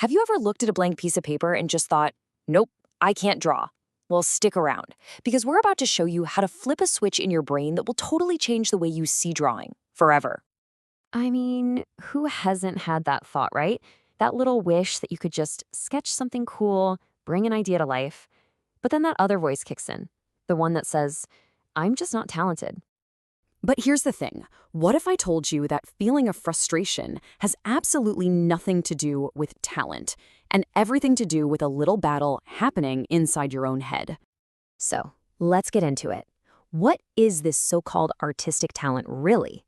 Have you ever looked at a blank piece of paper and just thought, nope, I can't draw? Well, stick around, because we're about to show you how to flip a switch in your brain that will totally change the way you see drawing forever. I mean, who hasn't had that thought, right? That little wish that you could just sketch something cool, bring an idea to life. But then that other voice kicks in, the one that says, I'm just not talented. But here's the thing. What if I told you that feeling of frustration has absolutely nothing to do with talent and everything to do with a little battle happening inside your own head? So let's get into it. What is this so-called artistic talent really?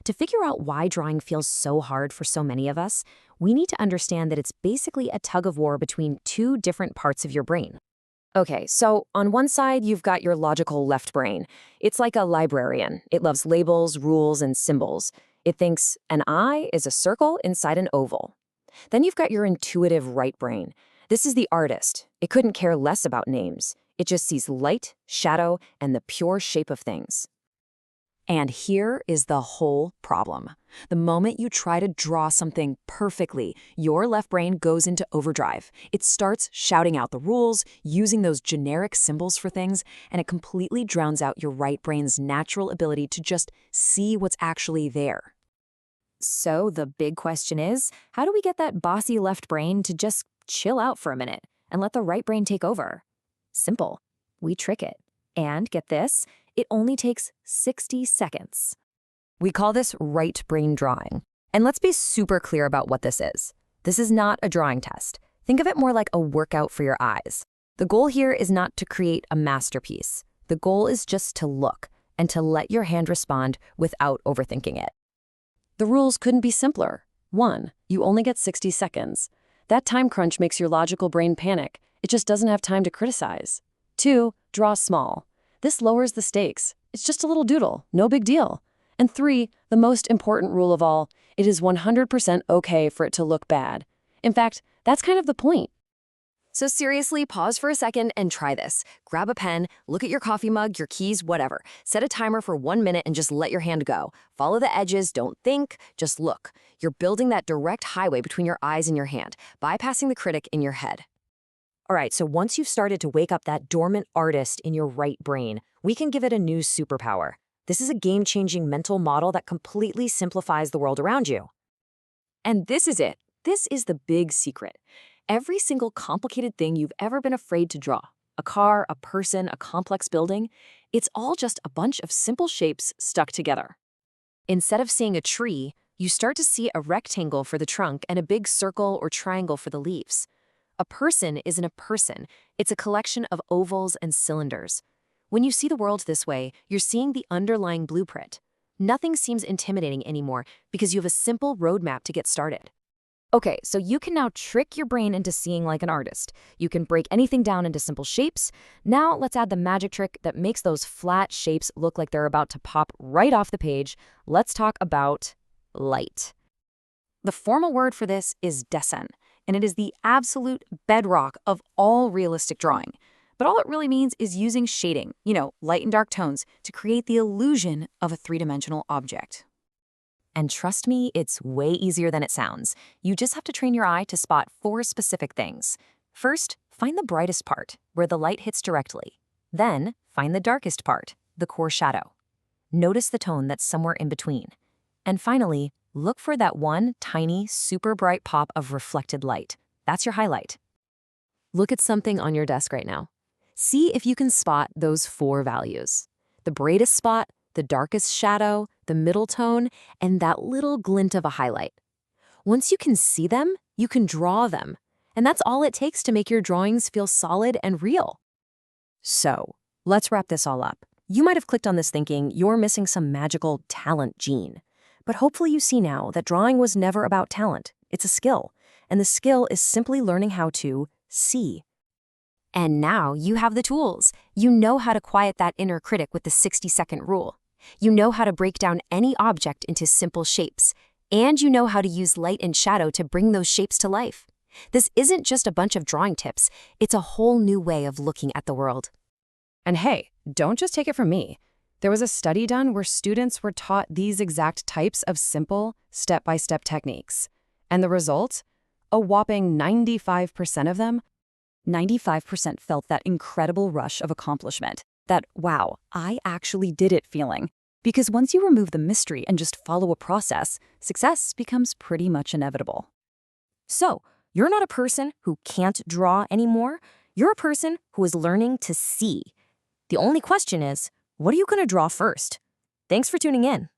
To figure out why drawing feels so hard for so many of us, we need to understand that it's basically a tug of war between two different parts of your brain. Okay, so on one side, you've got your logical left brain. It's like a librarian. It loves labels, rules, and symbols. It thinks an eye is a circle inside an oval. Then you've got your intuitive right brain. This is the artist. It couldn't care less about names. It just sees light, shadow, and the pure shape of things. And here is the whole problem. The moment you try to draw something perfectly, your left brain goes into overdrive. It starts shouting out the rules, using those generic symbols for things, and it completely drowns out your right brain's natural ability to just see what's actually there. So the big question is, how do we get that bossy left brain to just chill out for a minute and let the right brain take over? Simple. We trick it. And get this, it only takes 60 seconds. We call this right brain drawing. And let's be super clear about what this is. This is not a drawing test. Think of it more like a workout for your eyes. The goal here is not to create a masterpiece. The goal is just to look and to let your hand respond without overthinking it. The rules couldn't be simpler. 1, you only get 60 seconds. That time crunch makes your logical brain panic. It just doesn't have time to criticize. 2, draw small. This lowers the stakes. It's just a little doodle, no big deal. And 3, the most important rule of all, it is 100% okay for it to look bad. In fact, that's kind of the point. So seriously, pause for a second and try this. Grab a pen, look at your coffee mug, your keys, whatever. Set a timer for 1 minute and just let your hand go. Follow the edges, don't think, just look. You're building that direct highway between your eyes and your hand, bypassing the critic in your head. All right, so once you've started to wake up that dormant artist in your right brain, we can give it a new superpower. This is a game-changing mental model that completely simplifies the world around you. And this is it. This is the big secret. Every single complicated thing you've ever been afraid to draw, a car, a person, a complex building, it's all just a bunch of simple shapes stuck together. Instead of seeing a tree, you start to see a rectangle for the trunk and a big circle or triangle for the leaves. A person isn't a person. It's a collection of ovals and cylinders. When you see the world this way, you're seeing the underlying blueprint. Nothing seems intimidating anymore because you have a simple roadmap to get started. Okay, so you can now trick your brain into seeing like an artist. You can break anything down into simple shapes. Now let's add the magic trick that makes those flat shapes look like they're about to pop right off the page. Let's talk about light. The formal word for this is Dessen, and it is the absolute bedrock of all realistic drawing. But all it really means is using shading, light and dark tones, to create the illusion of a three-dimensional object. And trust me, it's way easier than it sounds. You just have to train your eye to spot 4 specific things. First, find the brightest part, where the light hits directly. Then, find the darkest part, the core shadow. Notice the tone that's somewhere in between. And finally, look for that one tiny, super bright pop of reflected light. That's your highlight. Look at something on your desk right now. See if you can spot those 4 values. The brightest spot, the darkest shadow, the middle tone, and that little glint of a highlight. Once you can see them, you can draw them. And that's all it takes to make your drawings feel solid and real. So, let's wrap this all up. You might have clicked on this thinking you're missing some magical talent gene. But hopefully you see now that drawing was never about talent. It's a skill. And the skill is simply learning how to see. And now you have the tools. You know how to quiet that inner critic with the 60-second rule. You know how to break down any object into simple shapes. And you know how to use light and shadow to bring those shapes to life. This isn't just a bunch of drawing tips. It's a whole new way of looking at the world. And hey, don't just take it from me. There was a study done where students were taught these exact types of simple, step-by-step techniques. And the result? A whopping 95% of them 95% felt that incredible rush of accomplishment, that wow, I actually did it feeling. Because once you remove the mystery and just follow a process, success becomes pretty much inevitable. So, you're not a person who can't draw anymore. You're a person who is learning to see. The only question is, what are you going to draw first? Thanks for tuning in.